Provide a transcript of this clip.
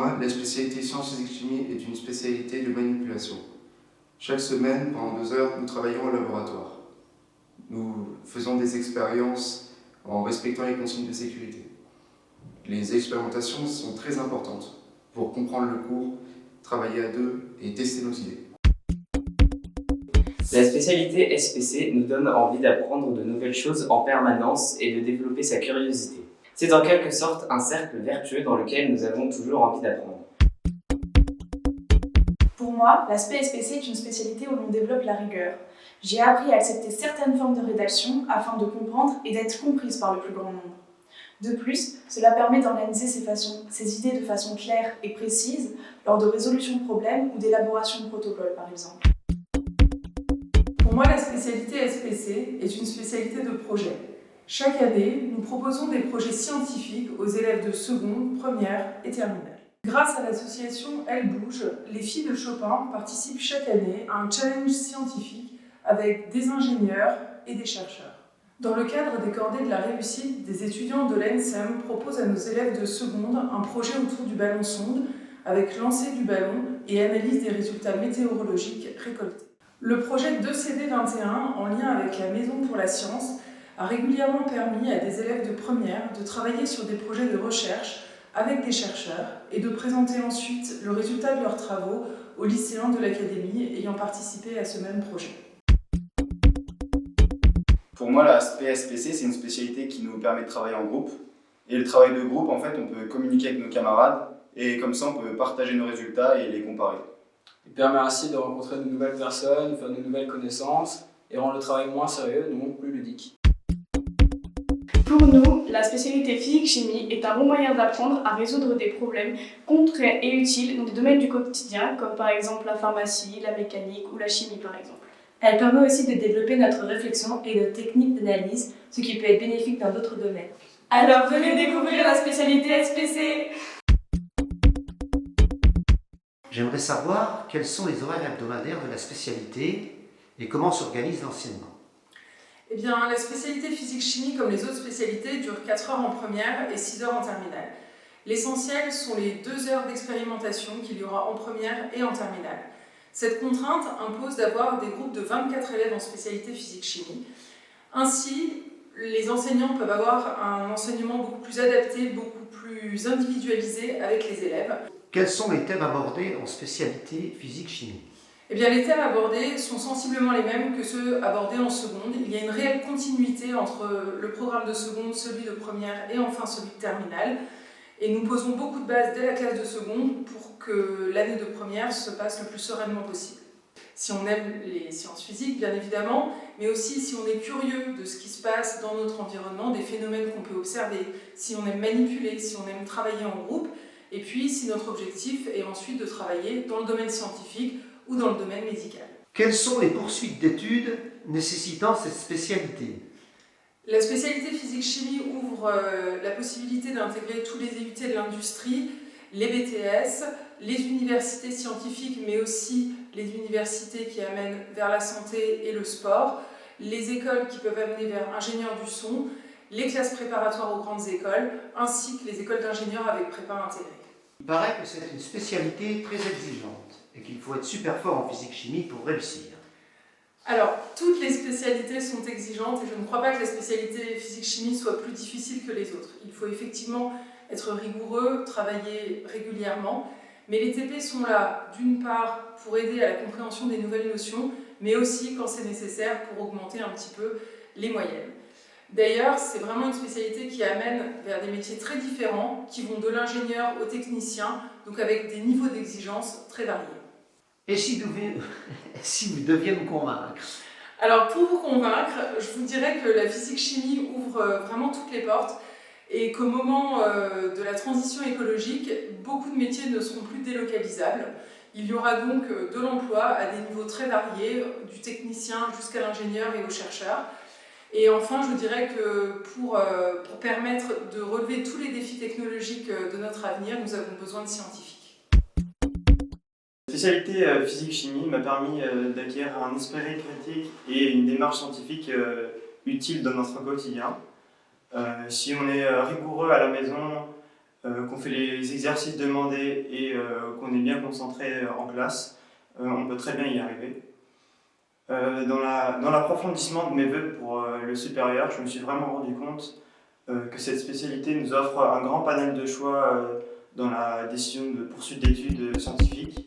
moi, la spécialité sciences physique-chimie est une spécialité de manipulation. Chaque semaine, pendant 2 heures, nous travaillons au laboratoire. Nous faisons des expériences en respectant les consignes de sécurité. Les expérimentations sont très importantes pour comprendre le cours, travailler à deux et tester nos idées. La spécialité SPC nous donne envie d'apprendre de nouvelles choses en permanence et de développer sa curiosité. C'est en quelque sorte un cercle vertueux dans lequel nous avons toujours envie d'apprendre. Pour moi, l'aspect SPC est une spécialité où l'on développe la rigueur. J'ai appris à accepter certaines formes de rédaction afin de comprendre et d'être comprise par le plus grand nombre. De plus, cela permet d'organiser ses idées de façon claire et précise lors de résolution de problèmes ou d'élaboration de protocoles, par exemple. Pour moi, la spécialité SPC est une spécialité de projet. Chaque année, nous proposons des projets scientifiques aux élèves de seconde, première et terminale. Grâce à l'association Elle Bouge, les filles de Chopin participent chaque année à un challenge scientifique avec des ingénieurs et des chercheurs. Dans le cadre des cordées de la réussite, des étudiants de l'ENSEM proposent à nos élèves de seconde un projet autour du ballon sonde avec lancer du ballon et analyse des résultats météorologiques récoltés. Le projet 2CD21, en lien avec la Maison pour la Science, a régulièrement permis à des élèves de première de travailler sur des projets de recherche avec des chercheurs et de présenter ensuite le résultat de leurs travaux aux lycéens de l'académie ayant participé à ce même projet. Pour moi, l'aspect SPC, c'est une spécialité qui nous permet de travailler en groupe. Et le travail de groupe, en fait, on peut communiquer avec nos camarades et comme ça, on peut partager nos résultats et les comparer. Il permet ainsi de rencontrer de nouvelles personnes, faire de nouvelles connaissances et rendre le travail moins sérieux, donc plus ludique. Pour nous, la spécialité physique-chimie est un bon moyen d'apprendre à résoudre des problèmes concrets et utiles dans des domaines du quotidien, comme par exemple la pharmacie, la mécanique ou la chimie par exemple. Elle permet aussi de développer notre réflexion et nos techniques d'analyse, ce qui peut être bénéfique dans d'autres domaines. Alors venez découvrir la spécialité SPC! J'aimerais savoir quels sont les horaires hebdomadaires de la spécialité et comment s'organise l'enseignement. Eh bien, la spécialité physique-chimie, comme les autres spécialités, dure 4 heures en première et 6 heures en terminale. L'essentiel sont les 2 heures d'expérimentation qu'il y aura en première et en terminale. Cette contrainte impose d'avoir des groupes de 24 élèves en spécialité physique-chimie. Ainsi, les enseignants peuvent avoir un enseignement beaucoup plus adapté, beaucoup plus individualisé avec les élèves. Quels sont les thèmes abordés en spécialité physique-chimie ? Eh bien, les thèmes abordés sont sensiblement les mêmes que ceux abordés en seconde. Il y a une réelle continuité entre le programme de seconde, celui de première et enfin celui de terminale. Et nous posons beaucoup de bases dès la classe de seconde pour que l'année de première se passe le plus sereinement possible. Si on aime les sciences physiques, bien évidemment, mais aussi si on est curieux de ce qui se passe dans notre environnement, des phénomènes qu'on peut observer, si on aime manipuler, si on aime travailler en groupe, et puis si notre objectif est ensuite de travailler dans le domaine scientifique ou dans le domaine médical. Quelles sont les poursuites d'études nécessitant cette spécialité ? La spécialité physique-chimie ouvre la possibilité d'intégrer tous les IUT de l'industrie, les BTS, les universités scientifiques, mais aussi les universités qui amènent vers la santé et le sport, les écoles qui peuvent amener vers ingénieurs du son, les classes préparatoires aux grandes écoles, ainsi que les écoles d'ingénieurs avec prépa intégrée. Il paraît que c'est une spécialité très exigeante et qu'il faut être super fort en physique-chimie pour réussir. Alors, toutes les spécialités sont exigeantes et je ne crois pas que la spécialité physique-chimie soit plus difficile que les autres. Il faut effectivement être rigoureux, travailler régulièrement, mais les TP sont là, d'une part, pour aider à la compréhension des nouvelles notions, mais aussi, quand c'est nécessaire, pour augmenter un petit peu les moyennes. D'ailleurs, c'est vraiment une spécialité qui amène vers des métiers très différents, qui vont de l'ingénieur au technicien, donc avec des niveaux d'exigence très variés. Et si vous deviez me convaincre ? Alors, pour vous convaincre, je vous dirais que la physique-chimie ouvre vraiment toutes les portes et qu'au moment de la transition écologique, beaucoup de métiers ne seront plus délocalisables. Il y aura donc de l'emploi à des niveaux très variés, du technicien jusqu'à l'ingénieur et au chercheur. Et enfin, je vous dirais que pour permettre de relever tous les défis technologiques de notre avenir, nous avons besoin de scientifiques. La spécialité physique-chimie m'a permis d'acquérir un esprit critique et une démarche scientifique utile dans notre quotidien. Si on est rigoureux à la maison qu'on fait les exercices demandés et qu'on est bien concentré en classe, on peut très bien y arriver. Dans l'approfondissement de mes vœux pour le supérieur, je me suis vraiment rendu compte que cette spécialité nous offre un grand panel de choix dans la décision de poursuite d'études scientifiques.